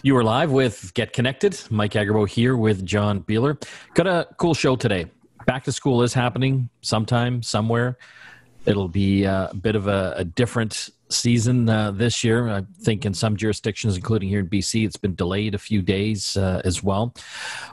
You are live with Get Connected. Mike Agerbo here with John Biehler. Got a cool show today. Back to school is happening sometime, somewhere. It'll be a bit of a different season this year. I think in some jurisdictions, including here in BC, it's been delayed a few days as well.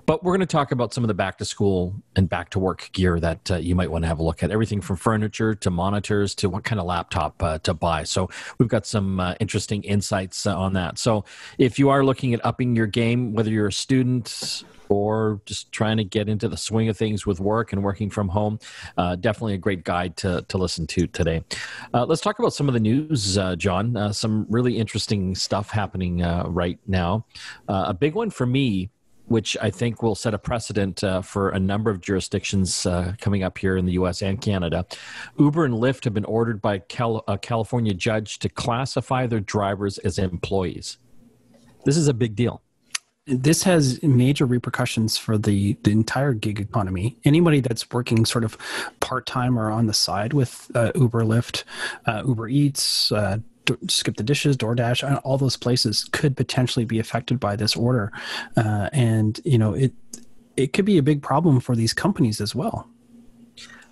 But we're going to talk about some of the back to school and back to work gear that you might want to have a look at. Everything from furniture to monitors to what kind of laptop to buy. So we've got some interesting insights on that. So if you are looking at upping your game, whether you're a student or just trying to get into the swing of things with work and working from home, definitely a great guide to listen to today. Let's talk about some of the news, John. Some really interesting stuff happening right now. A big one for me, which I think will set a precedent for a number of jurisdictions coming up here in the U.S. and Canada. Uber and Lyft have been ordered by a California judge to classify their drivers as employees. This is a big deal. This has major repercussions for the entire gig economy. Anybody that's working sort of part-time or on the side with Uber, Lyft, Uber Eats, Skip the Dishes, DoorDash, all those places could potentially be affected by this order. And, you know, it could be a big problem for these companies as well.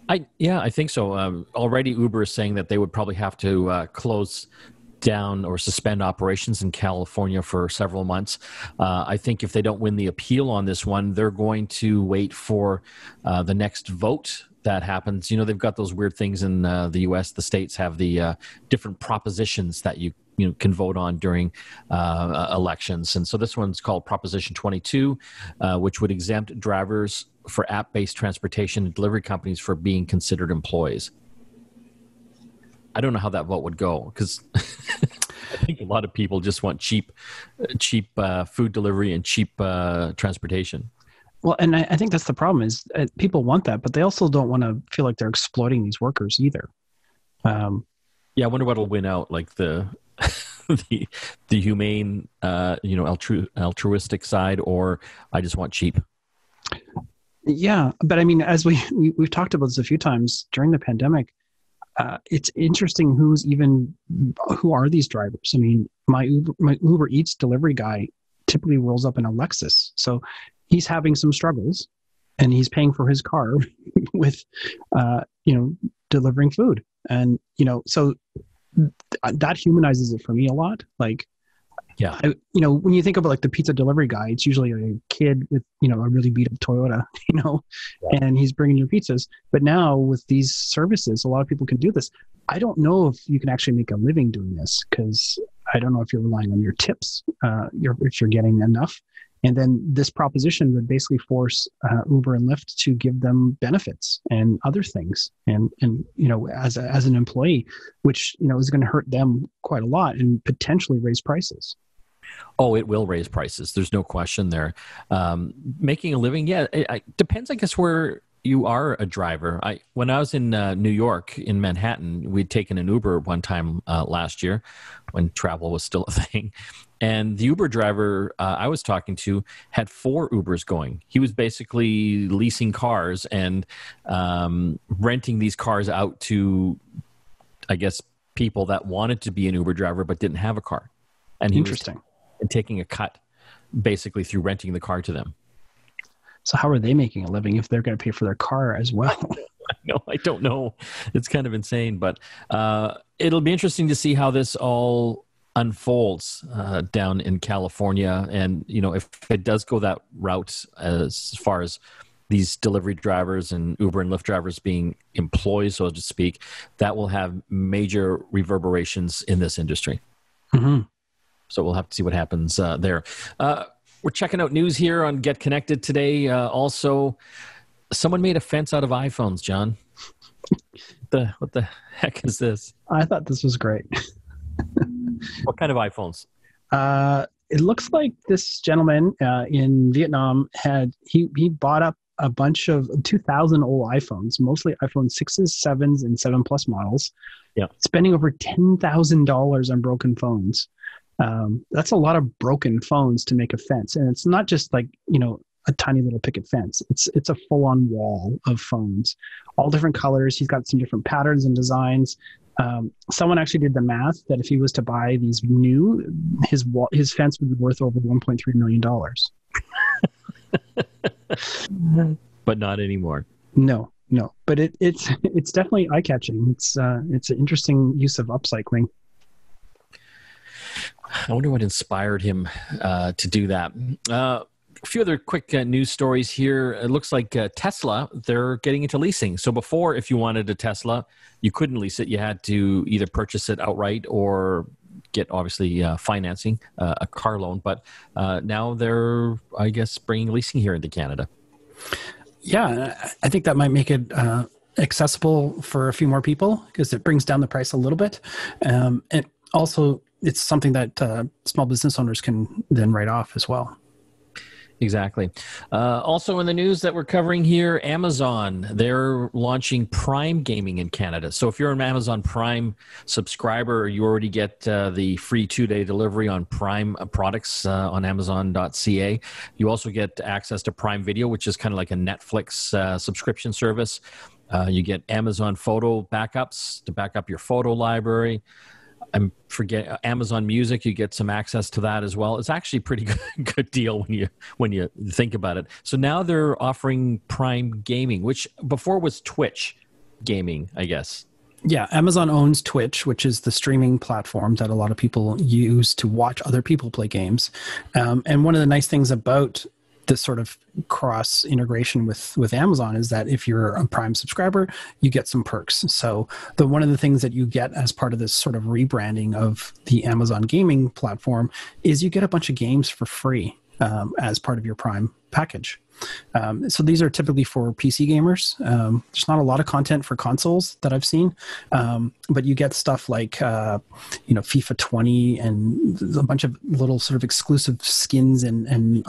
I think so. Already Uber is saying that they would probably have to close down or suspend operations in California for several months. I think if they don't win the appeal on this one, they're going to wait for the next vote that happens. You know, they've got those weird things in the U.S. The states have the different propositions that you can vote on during elections. And so this one's called Proposition 22, which would exempt drivers for app-based transportation and delivery companies for being considered employees. I don't know how that vote would go because I think a lot of people just want cheap food delivery and cheap transportation. Well, and I think that's the problem is people want that, but they also don't want to feel like they're exploiting these workers either. I wonder what'll win out, like the humane, altruistic side, or I just want cheap. Yeah, but I mean, as we've talked about this a few times during the pandemic. It's interesting who are these drivers? I mean, my Uber Eats delivery guy typically rolls up in a Lexus. So he's having some struggles and he's paying for his car with, delivering food. And, so that humanizes it for me a lot. Like, yeah, when you think about like the pizza delivery guy, it's usually a kid with, a really beat up Toyota, and he's bringing your pizzas. But now with these services, a lot of people can do this. I don't know if you can actually make a living doing this because I don't know if you're relying on your tips, if you're getting enough. And then this proposition would basically force Uber and Lyft to give them benefits and other things. And as an employee, which, is going to hurt them quite a lot and potentially raise prices. Oh, it will raise prices. There's no question there. Making a living, it depends, I guess, where you are a driver. When I was in New York, in Manhattan, we'd taken an Uber one time last year when travel was still a thing. And the Uber driver I was talking to had 4 Ubers going. He was basically leasing cars and renting these cars out to, I guess, people that wanted to be an Uber driver but didn't have a car. And he Interesting. was taking a cut basically through renting the car to them. So how are they making a living if they're going to pay for their car as well? No, I don't know. It's kind of insane, but it'll be interesting to see how this all unfolds down in California. And, if it does go that route as far as these delivery drivers and Uber and Lyft drivers being employees, so to speak, that will have major reverberations in this industry. Mm-hmm. So we'll have to see what happens there. We're checking out news here on Get Connected today. Also, someone made a fence out of iPhones, John. What the heck is this? I thought this was great. What kind of iPhones? It looks like this gentleman in Vietnam he bought up a bunch of 2,000 old iPhones, mostly iPhone 6s, 7s, and 7 Plus models. Yeah, spending over $10,000 on broken phones. That's a lot of broken phones to make a fence. And it's not just like, a tiny little picket fence. It's a full-on wall of phones, all different colors. He's got some different patterns and designs. Someone actually did the math that if he was to buy these new, his fence would be worth over $1.3 million. But not anymore. No, but it's definitely eye catching. It's an interesting use of upcycling. I wonder what inspired him to do that. A few other quick news stories here. It looks like Tesla, they're getting into leasing. So before, if you wanted a Tesla, you couldn't lease it. You had to either purchase it outright or get, obviously, financing, a car loan. But now they're, I guess, bringing leasing here into Canada. Yeah, I think that might make it accessible for a few more people because it brings down the price a little bit. And also, it's something that small business owners can then write off as well. Exactly. Also in the news that we're covering here, Amazon, they're launching Prime Gaming in Canada. So if you're an Amazon Prime subscriber, you already get the free 2-day delivery on Prime products on Amazon.ca. You also get access to Prime Video, which is kind of like a Netflix subscription service. You get Amazon photo backups to back up your photo library. Forget Amazon Music. You get some access to that as well. It's actually a pretty good deal when you think about it. So now they're offering Prime Gaming, which before was Twitch Gaming, I guess. Yeah, Amazon owns Twitch, which is the streaming platform that a lot of people use to watch other people play games. And one of the nice things about this sort of cross integration with Amazon is that if you're a Prime subscriber, you get some perks. So one of the things that you get as part of this sort of rebranding of the Amazon gaming platform is you get a bunch of games for free as part of your Prime package. So these are typically for PC gamers. There's not a lot of content for consoles that I've seen, but you get stuff like FIFA 20 and a bunch of little sort of exclusive skins and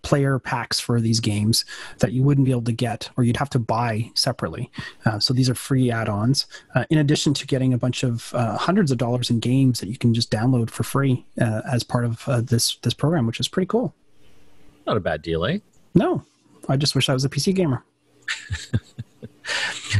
player packs for these games that you wouldn't be able to get or you'd have to buy separately. So these are free add-ons, in addition to getting a bunch of hundreds of dollars in games that you can just download for free as part of this program, which is pretty cool. Not a bad deal, eh? No, I just wish I was a PC gamer.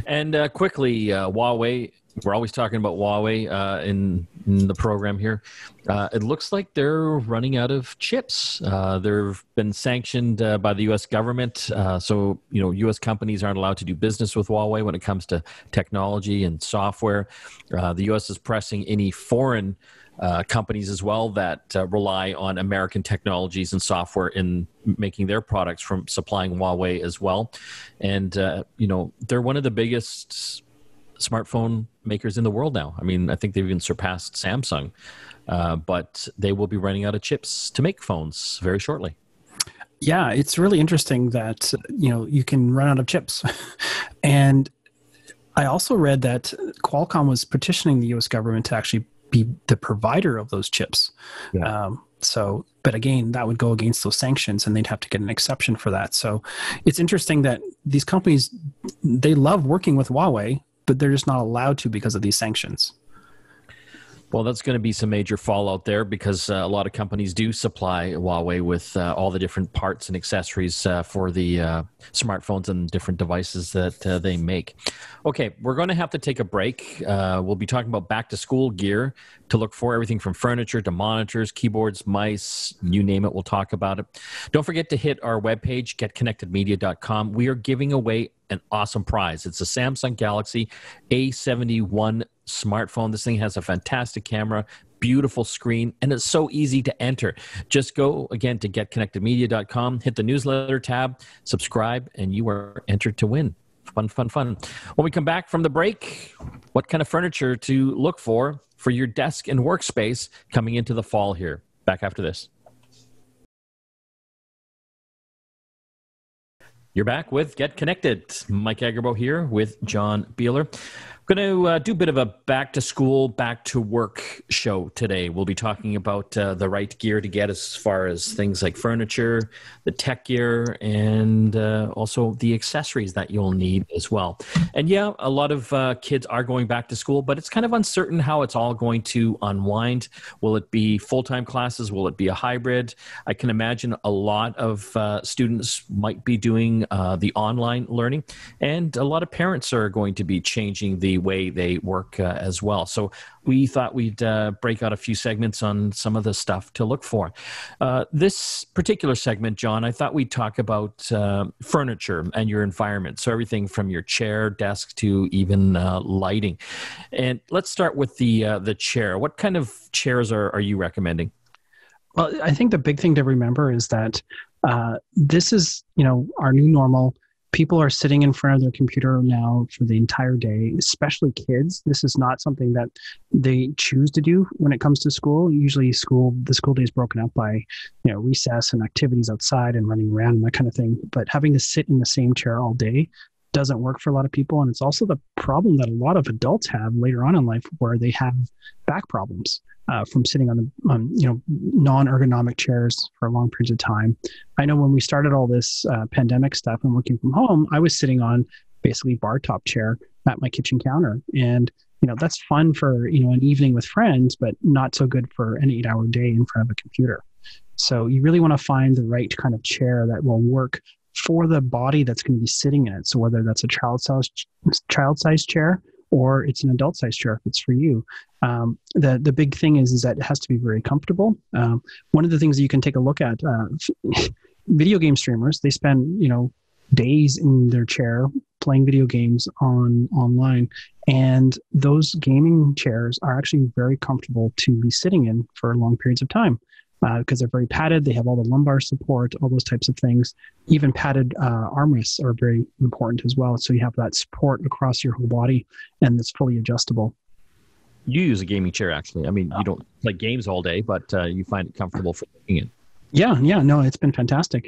And quickly, Huawei, we're always talking about Huawei in the program here. It looks like they're running out of chips. They've been sanctioned by the U.S. government. So, U.S. companies aren't allowed to do business with Huawei when it comes to technology and software. The U.S. is pressing any foreign companies as well that rely on American technologies and software in making their products from supplying Huawei as well. And, they're one of the biggest smartphone makers in the world now. I mean, I think they've even surpassed Samsung, but they will be running out of chips to make phones very shortly. Yeah, it's really interesting that, you can run out of chips. And I also read that Qualcomm was petitioning the U.S. government to actually be the provider of those chips. Yeah. But again, that would go against those sanctions and they'd have to get an exception for that. So it's interesting that these companies, they love working with Huawei, but they're just not allowed to because of these sanctions. Well, that's going to be some major fallout there because a lot of companies do supply Huawei with all the different parts and accessories for the smartphones and different devices that they make. Okay, we're going to have to take a break. We'll be talking about back-to-school gear to look for, everything from furniture to monitors, keyboards, mice, you name it, we'll talk about it. Don't forget to hit our webpage, getconnectedmedia.com. We are giving away an awesome prize. It's a Samsung Galaxy A71 smartphone. This thing has a fantastic camera, beautiful screen, and it's so easy to enter. Just go again to getconnectedmedia.com, hit the newsletter tab, subscribe, and you are entered to win. Fun. When we come back from the break, what kind of furniture to look for your desk and workspace coming into the fall here. Back after this. You're back with Get Connected. Mike Agerbo here with John Biehler. Going to do a bit of a back to school, back to work show today. We'll be talking about the right gear to get as far as things like furniture, the tech gear, and also the accessories that you'll need as well. And yeah, a lot of kids are going back to school, but it's kind of uncertain how it's all going to unwind. Will it be full-time classes? Will it be a hybrid? I can imagine a lot of students might be doing the online learning, and a lot of parents are going to be changing the the way they work as well. So we thought we'd break out a few segments on some of the stuff to look for. This particular segment, John, I thought we'd talk about furniture and your environment. So everything from your chair, desk, to even lighting. And let's start with the chair. What kind of chairs are you recommending? Well, I think the big thing to remember is that this is, our new normal. People are sitting in front of their computer now for the entire day, especially kids. This is not something that they choose to do when it comes to school. Usually the school day is broken up by, recess and activities outside and running around and that kind of thing. But having to sit in the same chair all day doesn't work for a lot of people. And it's also the problem that a lot of adults have later on in life, where they have back problems from sitting on non-ergonomic chairs for long periods of time. I know when we started all this pandemic stuff and working from home, I was sitting on basically bar top chair at my kitchen counter. And, that's fun for, an evening with friends, but not so good for an 8-hour day in front of a computer. So you really want to find the right kind of chair that will work for the body that's going to be sitting in it. So whether that's a child-sized chair or it's an adult-sized chair, if it's for you. The big thing is that it has to be very comfortable. One of the things that you can take a look at, video game streamers, they spend, days in their chair playing video games online. And those gaming chairs are actually very comfortable to be sitting in for long periods of time. Because they're very padded, they have all the lumbar support, all those types of things. Even padded armrests are very important as well. So you have that support across your whole body, and it's fully adjustable. You use a gaming chair, actually. I mean, you don't play games all day, but you find it comfortable for sitting in. Yeah, no, it's been fantastic,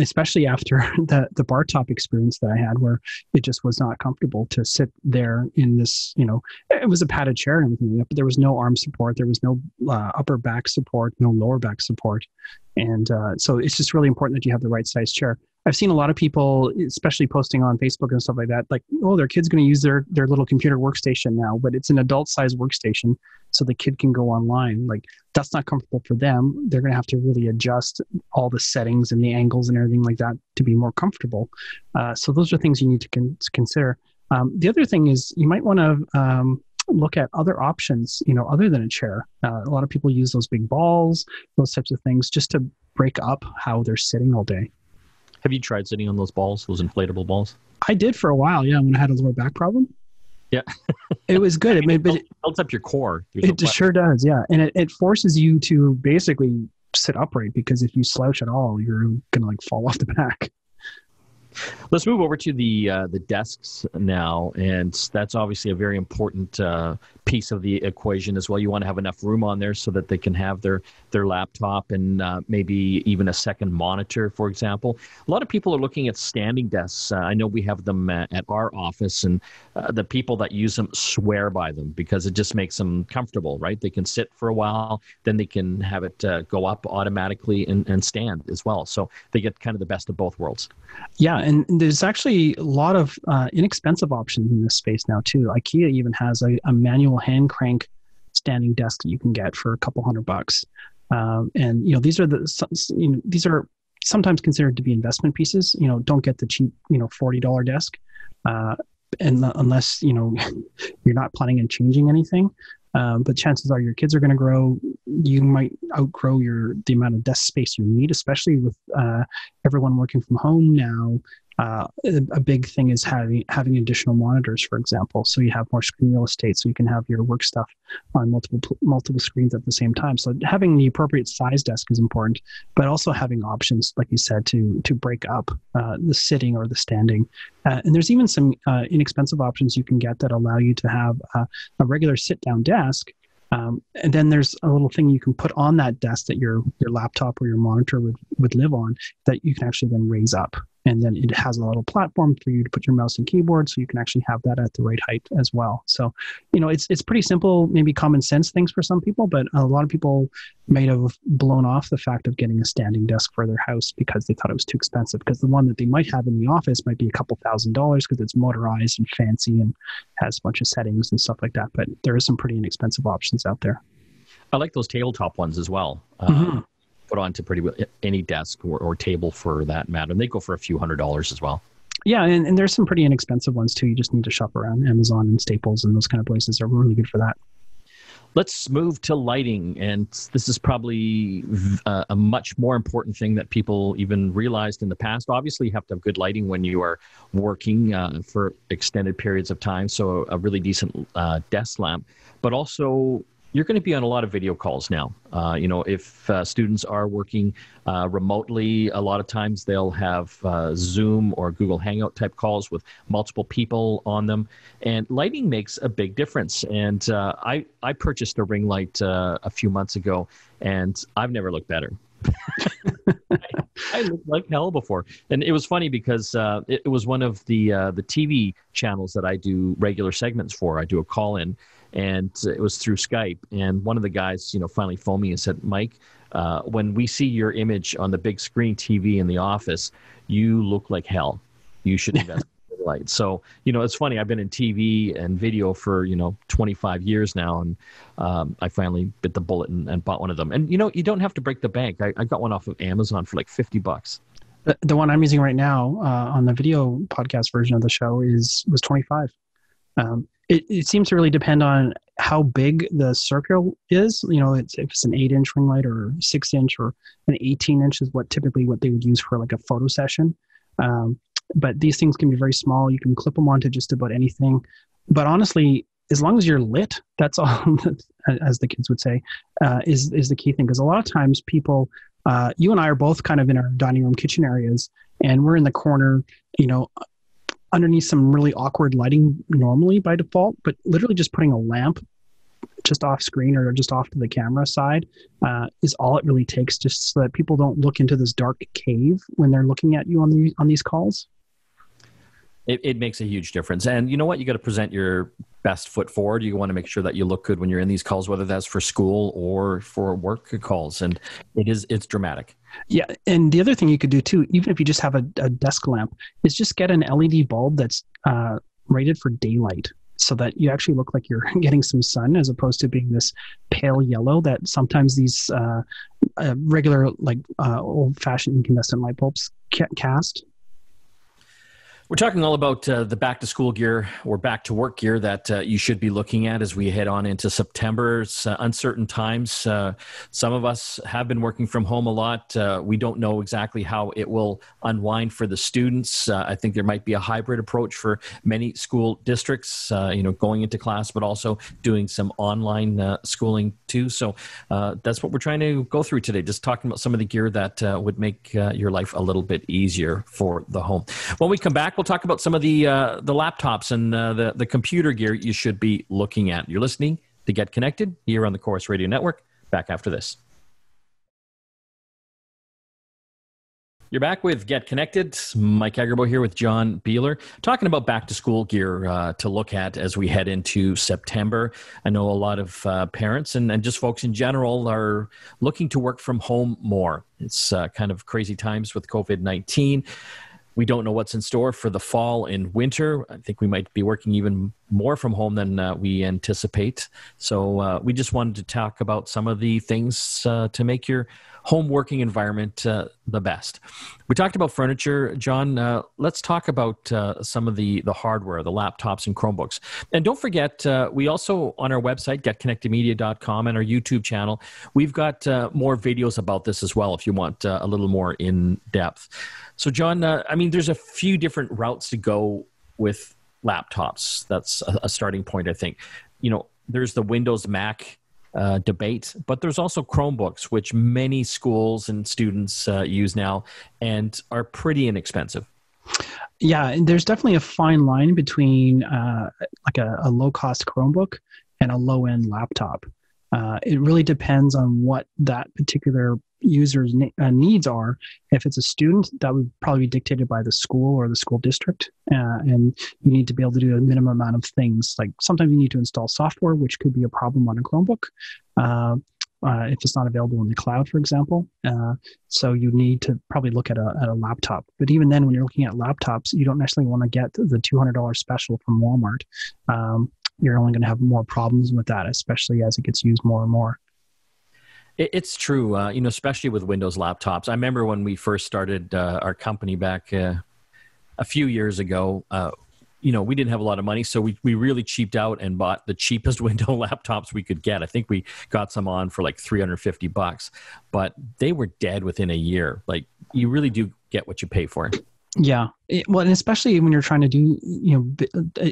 especially after the bar top experience that I had, where it just was not comfortable to sit there in this, it was a padded chair and everything, but there was no arm support, there was no upper back support, no lower back support. And so it's just really important that you have the right size chair. I've seen a lot of people, especially posting on Facebook and stuff like that, like, oh, their kid's going to use their little computer workstation now, but it's an adult-sized workstation, so the kid can go online. Like, that's not comfortable for them. They're going to have to really adjust all the settings and the angles and everything like that to be more comfortable. So those are things you need to consider. The other thing is you might want to look at other options, other than a chair. A lot of people use those big balls, those types of things, just to break up how they're sitting all day. Have you tried sitting on those balls, those inflatable balls? I did for a while, yeah, when I had a lower back problem. Yeah. It was good. It builds up your core. It sure does, yeah. And it forces you to basically sit upright, because if you slouch at all, you're going to fall off the back. Let's move over to the desks now, and that's obviously a very important piece of the equation as well. You want to have enough room on there so that they can have their laptop and maybe even a second monitor, for example. A lot of people are looking at standing desks. I know we have them at our office, and the people that use them swear by them because it just makes them comfortable, right? They can sit for a while, then they can have it go up automatically and stand as well. So they get kind of the best of both worlds. Yeah, and there's actually a lot of inexpensive options in this space now too. IKEA even has a manual hand crank standing desk that you can get for a couple $100. And these are sometimes considered to be investment pieces. Don't get the cheap $40 desk, unless you're not planning on changing anything. But chances are your kids are going to grow. You might outgrow the amount of desk space you need, especially with everyone working from home now. A big thing is having additional monitors, for example, so you have more screen real estate, so you can have your work stuff on multiple screens at the same time. So having the appropriate size desk is important, but also having options, like you said, to break up the sitting or the standing. And there's even some inexpensive options you can get that allow you to have a regular sit-down desk. And then there's a little thing you can put on that desk that your laptop or your monitor would live on, that you can actually then raise up. And then it has a little platform for you to put your mouse and keyboard, so you can actually have that at the right height as well. So, it's pretty simple, maybe common sense things for some people, but a lot of people might have blown off the fact of getting a standing desk for their house because they thought it was too expensive, because the one that they might have in the office might be a couple $1,000s because it's motorized and fancy and has a bunch of settings and stuff like that. But there are some pretty inexpensive options out there. I like those tabletop ones as well. Put onto pretty well any desk or table for that matter. And they go for a few $100s as well. Yeah, and there's some pretty inexpensive ones too. You just need to shop around. Amazon and Staples and those kind of places are really good for that. Let's move to lighting. And this is probably a much more important thing that people even realized in the past. Obviously, you have to have good lighting when you are working for extended periods of time. So a really decent desk lamp, but also you're going to be on a lot of video calls now. If students are working remotely, a lot of times they'll have Zoom or Google Hangout type calls with multiple people on them. And lighting makes a big difference. And I purchased a ring light a few months ago, and I've never looked better. I looked like hell before. And it was funny because it was one of the TV channels that I do regular segments for. I do a call in. And it was through Skype. And one of the guys, finally phoned me and said, Mike, when we see your image on the big screen TV in the office, you look like hell. You should invest in the light. So, it's funny. I've been in TV and video for, 25 years now. And I finally bit the bullet and bought one of them. And, you don't have to break the bank. I got one off of Amazon for like $50. The one I'm using right now on the video podcast version of the show was 25. It seems to really depend on how big the circle is. If it's an 8-inch ring light or 6-inch or an 18-inch is what they would use for like a photo session. But these things can be very small. You can clip them onto just about anything. But honestly, as long as you're lit, that's all, as the kids would say, is the key thing. Because a lot of times people, you and I are both kind of in our dining room, kitchen areas, and we're in the corner, underneath some really awkward lighting normally by default, but literally just putting a lamp just off screen or just off to the camera side is all it really takes, just so that people don't look into this dark cave when they're looking at you on these calls. It makes a huge difference. And you know what? You got to present your best foot forward. You want to make sure that you look good when you're in these calls, whether that's for school or for work calls. And it's dramatic. Yeah. And the other thing you could do too, even if you just have a desk lamp, is just get an LED bulb that's rated for daylight, so that you actually look like you're getting some sun, as opposed to being this pale yellow that sometimes these regular, old-fashioned incandescent light bulbs cast. We're talking all about the back-to-school gear or back-to-work gear that you should be looking at as we head on into September. It's uncertain times. Some of us have been working from home a lot. We don't know exactly how it will unwind for the students. I think there might be a hybrid approach for many school districts, going into class, but also doing some online schooling too. So that's what we're trying to go through today, just talking about some of the gear that would make your life a little bit easier for the home. When we come back, we'll talk about some of the laptops and the computer gear you should be looking at. You're listening to Get Connected here on the Chorus Radio Network. Back after this. You're back with Get Connected. Mike Agerbo here with John Biehler, talking about back-to-school gear to look at as we head into September. I know a lot of parents and just folks in general are looking to work from home more. It's kind of crazy times with COVID-19. We don't know what's in store for the fall and winter. I think we might be working even more from home than we anticipate. So we just wanted to talk about some of the things to make your home working environment the best. We talked about furniture, John. Let's talk about some of the hardware, the laptops and Chromebooks. And don't forget, we also, on our website, getconnectedmedia.com, and our YouTube channel, we've got more videos about this as well if you want a little more in depth. So, John, there's a few different routes to go with laptops. That's a starting point, I think. There's the Windows Mac debate, but there's also Chromebooks, which many schools and students use now and are pretty inexpensive. Yeah, and there's definitely a fine line between like a low-cost Chromebook and a low-end laptop. It really depends on what that particular user's needs are. If it's a student, that would probably be dictated by the school or the school district. And you need to be able to do a minimum amount of things. Like sometimes you need to install software, which could be a problem on a Chromebook if it's not available in the cloud, for example. So you need to probably look at a laptop. But even then, when you're looking at laptops, you don't necessarily want to get the $200 special from Walmart. You're only going to have more problems with that, especially as it gets used more and more. It's true, especially with Windows laptops. I remember when we first started our company back a few years ago, we didn't have a lot of money, so we really cheaped out and bought the cheapest Windows laptops we could get. I think we got some on for like $350, but they were dead within a year. Like, you really do get what you pay for. Yeah. Well, and especially when you're trying to do,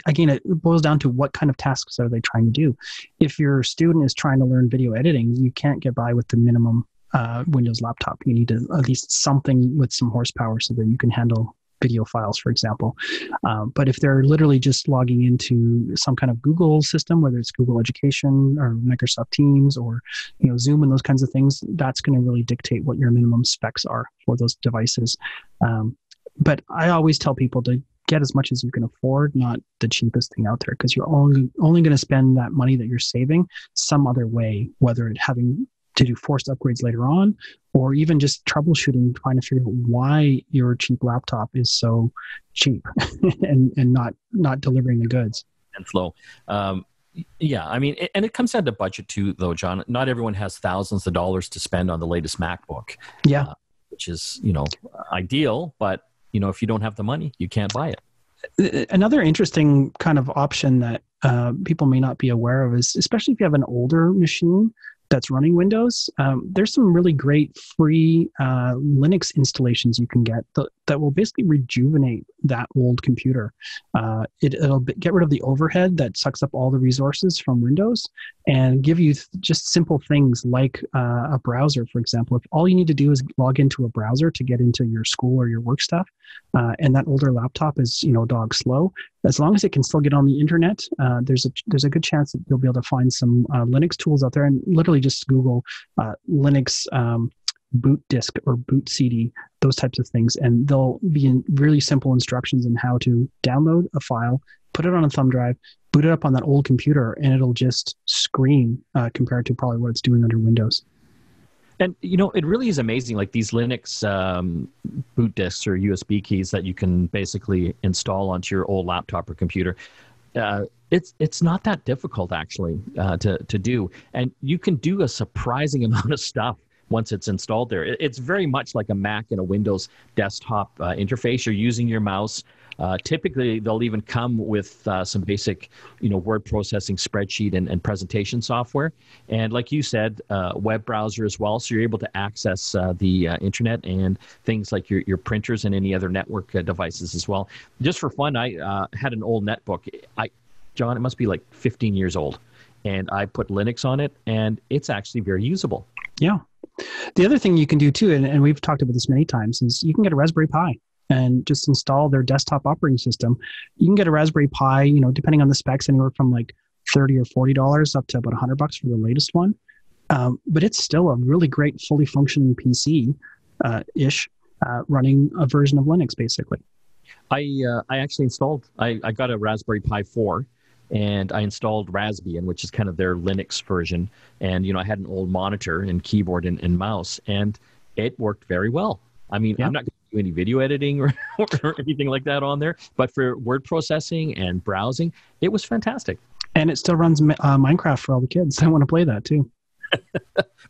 again, it boils down to what kind of tasks are they trying to do. If your student is trying to learn video editing, you can't get by with the minimum Windows laptop. You need to at least something with some horsepower so that you can handle video files, for example. But if they're literally just logging into some kind of Google system, whether it's Google Education or Microsoft Teams or Zoom and those kinds of things, that's going to really dictate what your minimum specs are for those devices. But I always tell people to get as much as you can afford, not the cheapest thing out there, because you're only going to spend that money that you're saving some other way, whether it having to do forced upgrades later on, or even just troubleshooting, trying to figure out why your cheap laptop is so cheap and not delivering the goods. And slow. Yeah, I mean, and it comes down to budget too, though, John. Not everyone has thousands of dollars to spend on the latest MacBook. Yeah. Which is, ideal, but, if you don't have the money, you can't buy it. Another interesting kind of option that people may not be aware of is, especially if you have an older machine that's running Windows, there's some really great free Linux installations you can get that will basically rejuvenate that old computer. It'll get rid of the overhead that sucks up all the resources from Windows and give you just simple things like a browser, for example. If all you need to do is log into a browser to get into your school or your work stuff, and that older laptop is, dog slow, as long as it can still get on the internet, there's a good chance that you'll be able to find some Linux tools out there, and literally just Google Linux boot disk or boot CD, those types of things, and they'll be in really simple instructions on how to download a file, put it on a thumb drive, boot it up on that old computer, and it'll just scream compared to probably what it's doing under Windows. And, it really is amazing, like these Linux boot disks or USB keys that you can basically install onto your old laptop or computer. It's not that difficult, actually, to do. And you can do a surprising amount of stuff once it's installed there. It's very much like a Mac and a Windows desktop interface. You're using your mouse. Typically, they'll even come with some basic, word processing, spreadsheet, and presentation software. And like you said, web browser as well. So you're able to access the internet and things like your printers and any other network devices as well. Just for fun, I had an old netbook. John, it must be like 15 years old. And I put Linux on it, and it's actually very usable. Yeah. The other thing you can do too, and we've talked about this many times, is you can get a Raspberry Pi and just install their desktop operating system. You can get a Raspberry Pi, depending on the specs, anywhere from like $30 or $40 up to about $100 for the latest one. But it's still a really great, fully functioning PC ish running a version of Linux, basically. I actually installed. I got a Raspberry Pi 4. And I installed Raspbian, which is kind of their Linux version. And, I had an old monitor and keyboard and mouse, and it worked very well. I mean, yeah. I'm not going to do any video editing or anything like that on there, but for word processing and browsing, it was fantastic. And it still runs Minecraft for all the kids. I want to play that too.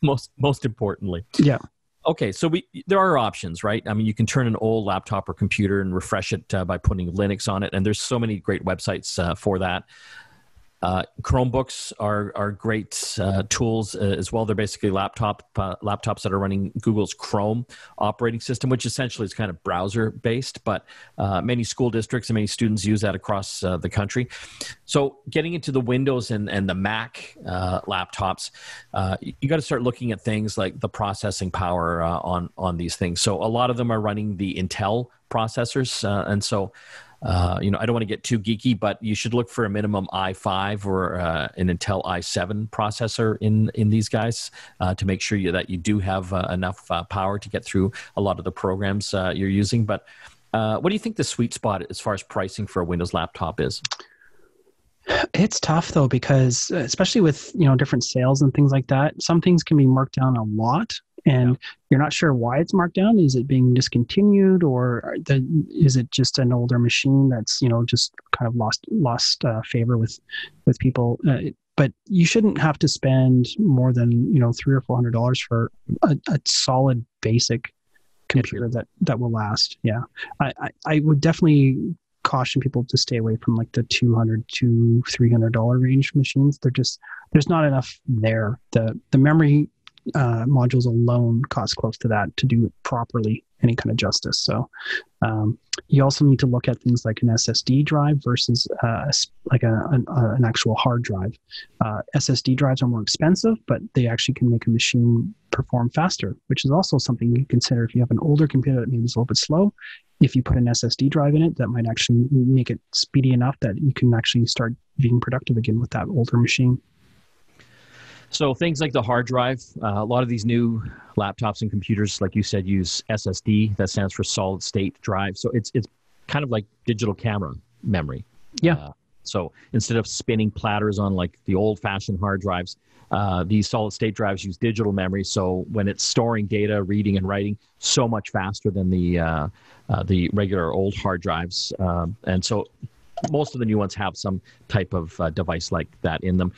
Most importantly. Yeah. Okay, so there are options, right? I mean, you can turn an old laptop or computer and refresh it by putting Linux on it, and there's so many great websites for that. Chromebooks are great tools as well. They're basically laptops that are running Google's Chrome operating system, which essentially is kind of browser-based, but many school districts and many students use that across the country. So getting into the Windows and the Mac laptops, you got to start looking at things like the processing power on these things. So a lot of them are running the Intel processors, and so I don't want to get too geeky, but you should look for a minimum i5 or an Intel i7 processor in these guys to make sure that you do have enough power to get through a lot of the programs you're using. But what do you think the sweet spot as far as pricing for a Windows laptop is? It's tough though, because especially with, different sales and things like that, some things can be marked down a lot. And you're not sure why it's marked down. Is it being discontinued, or is it just an older machine that's just kind of lost favor with people? But you shouldn't have to spend more than $300 or $400 for a solid basic computer that will last. Yeah. I would definitely caution people to stay away from like the $200 to $300 range machines. There's not enough there. The memory modules alone cost close to that to do it properly, any kind of justice. So you also need to look at things like an SSD drive versus like an actual hard drive. SSD drives are more expensive, but they actually can make a machine perform faster, which is also something you consider if you have an older computer that maybe is a little bit slow. If you put an SSD drive in it, that might actually make it speedy enough that you can actually start being productive again with that older machine. So things like the hard drive, a lot of these new laptops and computers, like you said, use SSD. That stands for solid state drive. So it's kind of like digital camera memory. Yeah. So instead of spinning platters on like the old fashioned hard drives, these solid state drives use digital memory. So when it's storing data, reading and writing, so much faster than the regular old hard drives. And so most of the new ones have some type of device like that in them.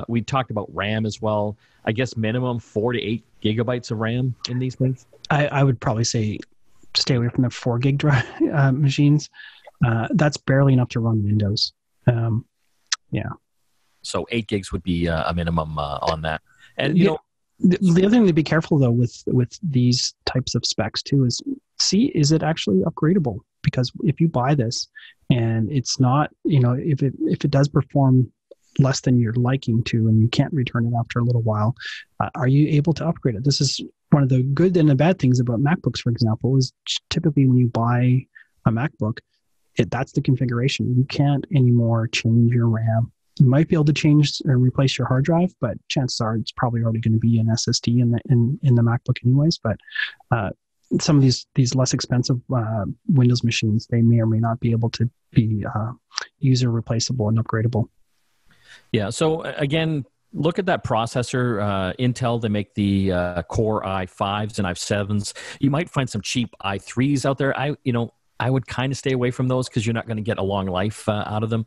We talked about RAM as well. I guess minimum 4 to 8 gigabytes of RAM in these things. I would probably say stay away from the 4 gig drive machines. That's barely enough to run Windows. Yeah. So 8 gigs would be a minimum on that. And the other thing to be careful though with these types of specs too is is it actually upgradable? Because if you buy this and it's not, if it does perform less than you're liking to and you can't return it after a little while, are you able to upgrade it? This is one of the good and the bad things about MacBooks, for example, is typically when you buy a MacBook, that's the configuration. You can't anymore change your RAM. You might be able to change or replace your hard drive, but chances are it's probably already going to be an SSD in the MacBook anyways. But some of these less expensive Windows machines, they may or may not be able to be user replaceable and upgradable. Yeah. So again, look at that processor. Intel, they make the Core i5s and i7s. You might find some cheap i3s out there. I would kind of stay away from those because you're not going to get a long life out of them.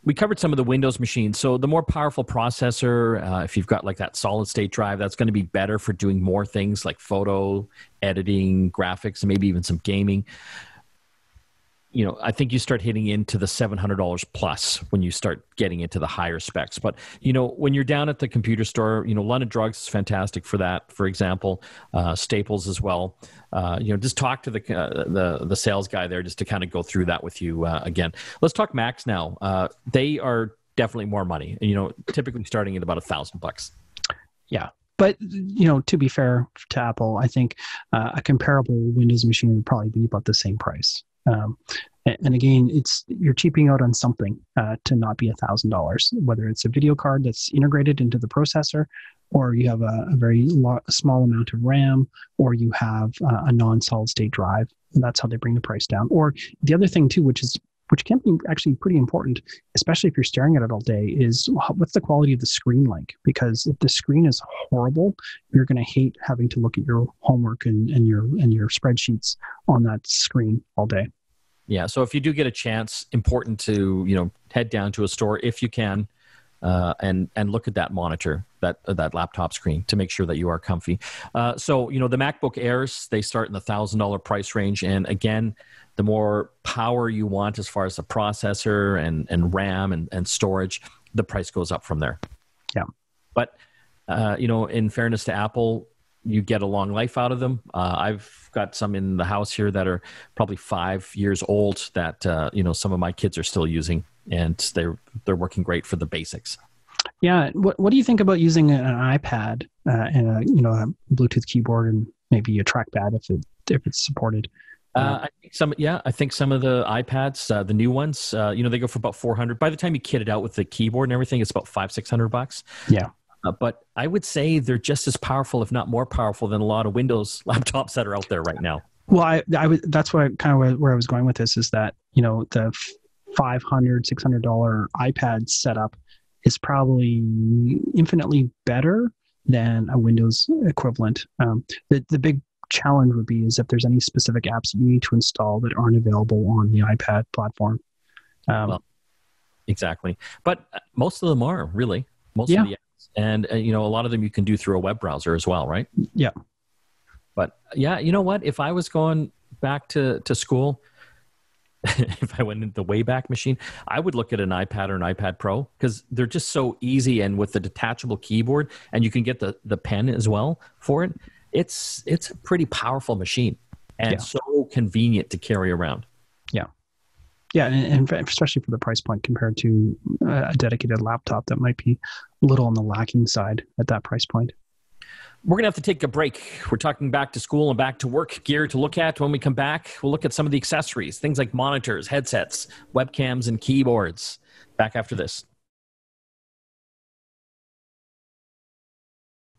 We covered some of the Windows machines. So the more powerful processor, if you've got like that solid state drive, that's going to be better for doing more things like photo, editing, graphics, and maybe even some gaming. I think you start hitting into the $700 plus when you start getting into the higher specs. But, when you're down at the computer store, London Drugs is fantastic for that, for example, Staples as well. Just talk to the sales guy there just to kind of go through that with you again. Let's talk Macs now. They are definitely more money, typically starting at about $1,000. Yeah. But, to be fair to Apple, I think a comparable Windows machine would probably be about the same price. And again, you're cheaping out on something to not be $1,000, whether it's a video card that's integrated into the processor, or you have a very small amount of RAM, or you have a non-solid state drive. And that's how they bring the price down. Or the other thing too, which can be actually pretty important, especially if you're staring at it all day, is what's the quality of the screen like? Because if the screen is horrible, you're going to hate having to look at your homework and your spreadsheets on that screen all day. Yeah. So if you do get a chance, important to head down to a store if you can, and look at that monitor, that laptop screen, to make sure that you are comfy. So the MacBook Airs, they start in the $1,000 price range, and again, the more power you want as far as the processor and RAM and storage, the price goes up from there. Yeah. But, in fairness to Apple, you get a long life out of them. I've got some in the house here that are probably 5 years old that, some of my kids are still using, and they're working great for the basics. Yeah. What do you think about using an iPad and a Bluetooth keyboard and maybe a trackpad if it's supported? I think some of the iPads, the new ones, they go for about $400. By the time you kit it out with the keyboard and everything, it's about $500-$600. Yeah. But I would say they're just as powerful, if not more powerful, than a lot of Windows laptops that are out there right now. Well, that's where I was going with this is that, the $500, $600 iPad setup is probably infinitely better than a Windows equivalent. The big challenge would be is if there's any specific apps that you need to install that aren't available on the iPad platform. Well, exactly. But most of them are, really. Most of the apps. And, a lot of them you can do through a web browser as well, right? Yeah. But yeah, you know what? If I was going back to school, if I went into the Wayback Machine, I would look at an iPad or an iPad Pro because they're just so easy, and with the detachable keyboard, and you can get the pen as well for it. It's a pretty powerful machine and so convenient to carry around. Yeah, and especially for the price point compared to a dedicated laptop that might be a little on the lacking side at that price point. We're going to have to take a break. We're talking back to school and back to work gear to look at. When we come back, we'll look at some of the accessories, things like monitors, headsets, webcams, and keyboards. Back after this.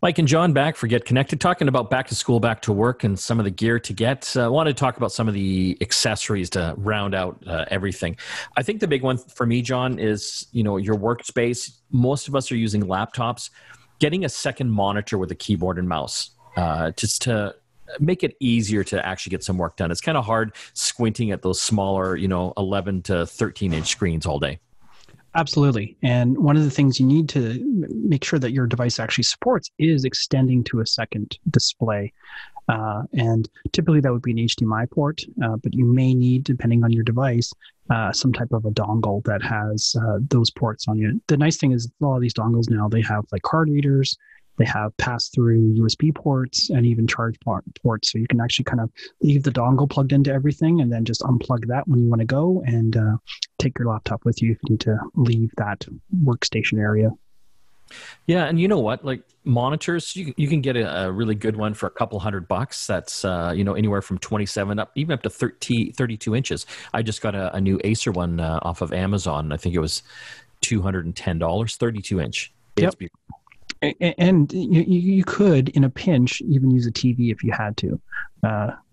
Mike and John back for Get Connected, talking about back to school, back to work, and some of the gear to get. I wanted to talk about some of the accessories to round out everything. I think the big one for me, John, is your workspace. Most of us are using laptops. Getting a second monitor with a keyboard and mouse, just to make it easier to actually get some work done. It's kind of hard squinting at those smaller, 11 to 13-inch screens all day. Absolutely. And one of the things you need to make sure that your device actually supports is extending to a second display. And typically that would be an HDMI port, but you may need, depending on your device, some type of a dongle that has those ports on it. The nice thing is a lot of these dongles now, they have like card readers, they have pass-through USB ports, and even charge ports. So you can actually kind of leave the dongle plugged into everything and then just unplug that when you want to go and take your laptop with you if you need to leave that workstation area. Yeah, and you know what? Like monitors, you can get a really good one for a couple $100. That's anywhere from 27 up, even up to 32 inches. I just got a new Acer one off of Amazon. I think it was $210, 32 inch. It's beautiful. And you could, in a pinch, even use a TV if you had to,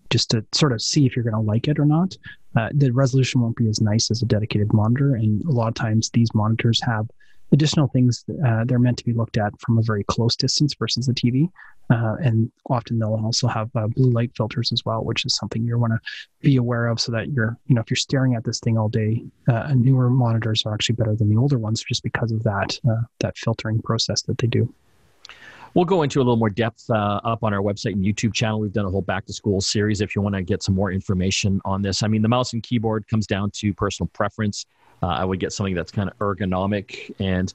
just to sort of see if you're going to like it or not. The resolution won't be as nice as a dedicated monitor, and a lot of times these monitors have additional things they're meant to be looked at from a very close distance versus the TV. And often they'll also have blue light filters as well, which is something you want to be aware of so that if you're staring at this thing all day, newer monitors are actually better than the older ones just because of that filtering process that they do. We'll go into a little more depth up on our website and YouTube channel. We've done a whole back to school series if you want to get some more information on this. I mean, the mouse and keyboard comes down to personal preference. I would get something that's kind of ergonomic. And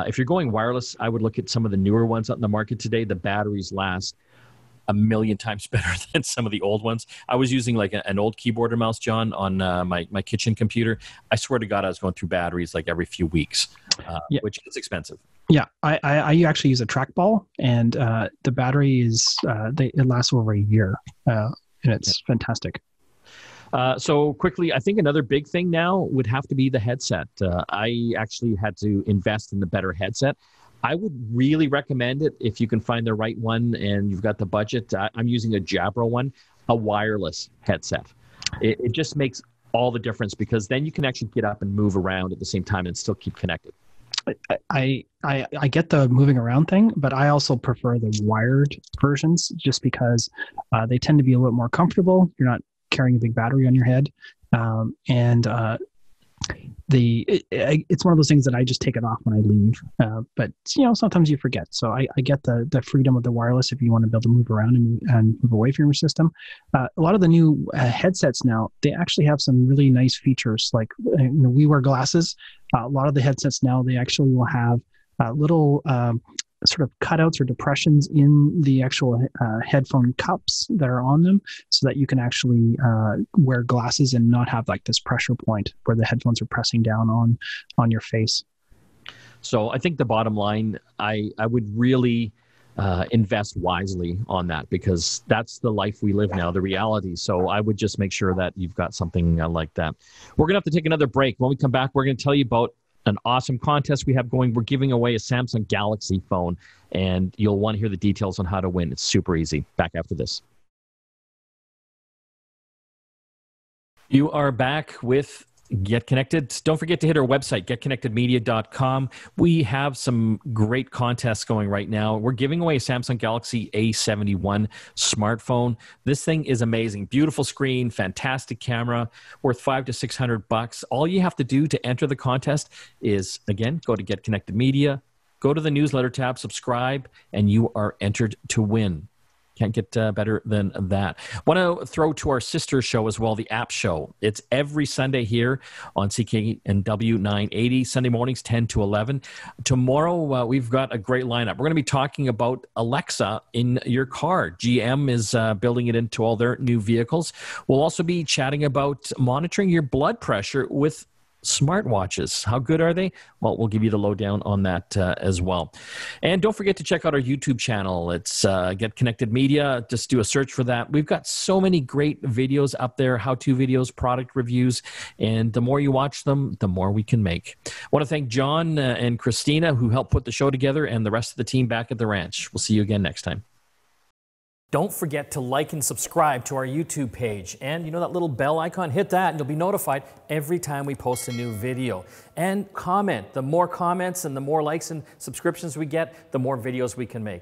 if you're going wireless, I would look at some of the newer ones out in the market today. The batteries last a million times better than some of the old ones. I was using like an old keyboard and mouse, John, on my kitchen computer. I swear to God, I was going through batteries like every few weeks, which is expensive. Yeah, I actually use a trackball, and the battery it lasts over a year, and it's fantastic. So quickly, I think another big thing now would have to be the headset. I actually had to invest in the better headset. I would really recommend it if you can find the right one and you've got the budget. I'm using a Agerbo one, a wireless headset. It just makes all the difference because then you can actually get up and move around at the same time and still keep connected. I get the moving around thing, but I also prefer the wired versions just because they tend to be a little more comfortable. You're not carrying a big battery on your head. It's one of those things that I just take it off when I leave. But sometimes you forget. So I get the freedom of the wireless if you want to be able to move around and move away from your system. A lot of the new headsets now, they actually have some really nice features. Like we wear glasses. A lot of the headsets now, they actually will have little sort of cutouts or depressions in the actual headphone cups that are on them so that you can actually wear glasses and not have like this pressure point where the headphones are pressing down on your face. So I think the bottom line, I would really invest wisely on that because that's the life we live now, the reality. So I would just make sure that you've got something like that. We're going to have to take another break. When we come back, we're going to tell you about an awesome contest we have going. We're giving away a Samsung Galaxy phone, and you'll want to hear the details on how to win. It's super easy. Back after this. You are back with Get Connected. Don't forget to hit our website, getconnectedmedia.com. We have some great contests going right now. We're giving away a Samsung Galaxy A71 smartphone. This thing is amazing. Beautiful screen, fantastic camera, worth $500 to $600. All you have to do to enter the contest is, again, go to Get Connected Media, go to the newsletter tab, subscribe, and you are entered to win. Can't get better than that. Want to throw to our sister show as well, the App Show. It's every Sunday here on CKNW 980, Sunday mornings 10 to 11. Tomorrow, we've got a great lineup. We're going to be talking about Alexa in your car. GM is building it into all their new vehicles. We'll also be chatting about monitoring your blood pressure with smartwatches. How good are they? Well, we'll give you the lowdown on that as well. And don't forget to check out our YouTube channel. It's Get Connected Media. Just do a search for that. We've got so many great videos up there, how-to videos, product reviews, and the more you watch them, the more we can make. I want to thank John and Christina who helped put the show together, and the rest of the team back at the ranch. We'll see you again next time. Don't forget to like and subscribe to our YouTube page. And you know that little bell icon? Hit that and you'll be notified every time we post a new video. And comment. The more comments and the more likes and subscriptions we get, the more videos we can make.